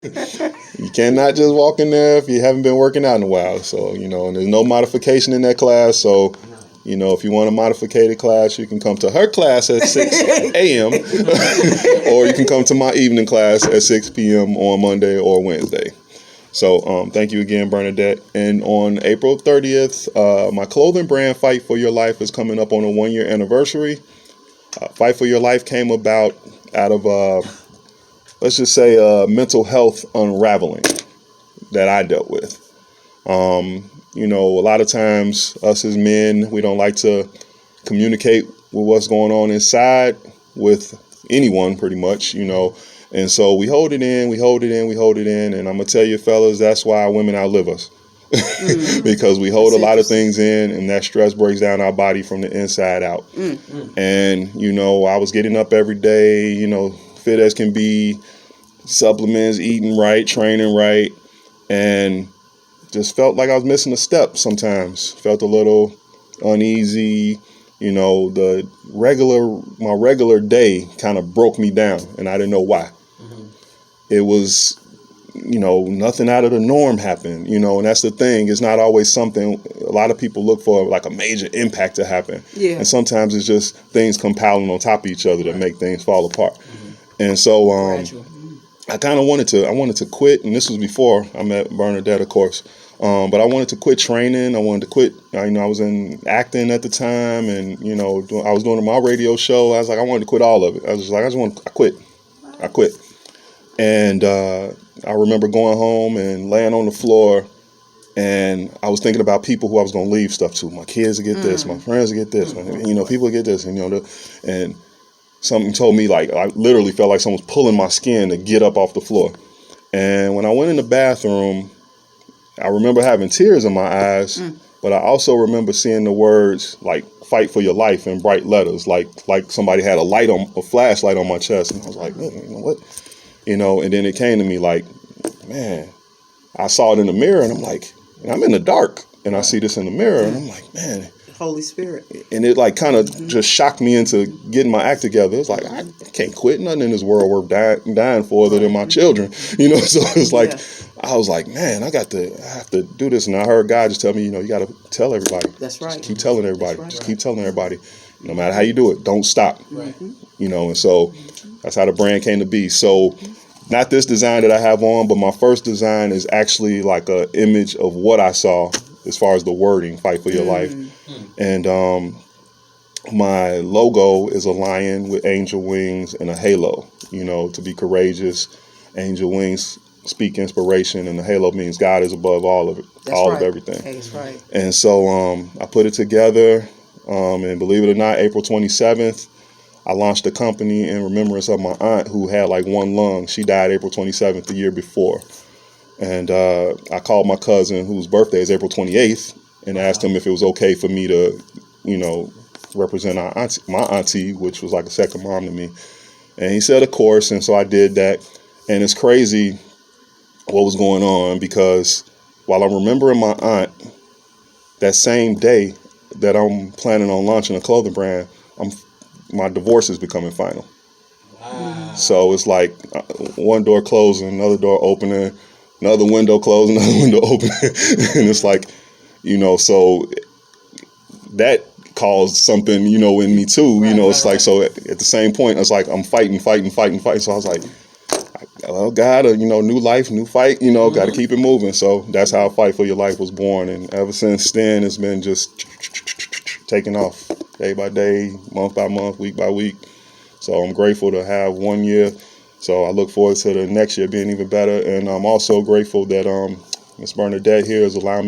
You cannot just walk in there if you haven't been working out in a while. So, and there's no modification in that class. So, if you want a modified class, you can come to her class at 6 a.m. or you can come to my evening class at 6 p.m. on Monday or Wednesday. So thank you again, Bernadette. And on April 30th, my clothing brand, Fight for Your Life, is coming up on a 1-year anniversary. Fight for Your Life came about out of, let's just say, mental health unraveling that I dealt with. A lot of times us as men, we don't like to communicate with what's going on inside with anyone pretty much, And so we hold it in. And I'm going to tell you, fellas, that's why women outlive us. Because we hold a lot of things in, and that stress breaks down our body from the inside out. And, I was getting up every day, fit as can be, supplements, eating right, training right, and just felt like I was missing a step sometimes. Felt a little uneasy. My regular day kind of broke me down, and I didn't know why. It was, nothing out of the norm happened, and that's the thing. It's not always something. A lot of people look for like a major impact to happen. Yeah. And sometimes it's just things compiling on top of each other that make things fall apart. And so I kind of wanted to quit, and this was before I met Bernadette, of course. But I wanted to quit training. I wanted to quit. I was in acting at the time, and I was doing my radio show. I was like, I wanted to quit all of it. I was just like, I quit. And I remember going home and laying on the floor, and I was thinking about people who I was going to leave stuff to. My kids would get this, my friends would get this, people would get this, and something told me, like, I literally felt like someone was pulling my skin to get up off the floor. And when I went in the bathroom, I remember having tears in my eyes, but I also remember seeing the words like "Fight for Your Life" in bright letters, like somebody had a flashlight on my chest, and I was like, what? And then it came to me like, man, I saw it in the mirror, and I'm like, and I'm in the dark, and I see this in the mirror, and I'm like, man, Holy Spirit. And it like kind of just shocked me into getting my act together. It's like, I can't quit. Nothing in this world worth dying for other than my children, So it's like, I was like, man, I have to do this. And I heard God just tell me, you got to tell everybody. That's right. Just keep telling everybody. Just keep telling everybody. No matter how you do it, don't stop. Right. And so that's how the brand came to be. So not this design that I have on, but my first design is actually like a image of what I saw as far as the wording, Fight for Your Life. And my logo is a lion with angel wings and a halo, to be courageous. Angel wings speak inspiration, and the halo means God is above all of it, of everything. That's right. And so I put it together, and believe it or not, April 27th, I launched a company in remembrance of my aunt who had like one lung. She died April 27th the year before. And I called my cousin, whose birthday is April 28th, and asked him if it was okay for me to, represent my auntie, which was like a second mom to me. And he said, of course. And so I did that. And it's crazy what was going on, because while I'm remembering my aunt, that same day that I'm planning on launching a clothing brand, my divorce is becoming final. Wow. So it's like one door closing, another door opening, another window closing, another window opening. And it's like, so that caused something, in me too. It's like, so at the same point, it's like I'm fighting. So I was like, well, God, new life, new fight, got to keep it moving. So that's how Fight for Your Life was born. And ever since then, it's been just taking off day by day, month by month, week by week. So I'm grateful to have 1 year. So I look forward to the next year being even better. And I'm also grateful that Miss Bernadette here is allowing me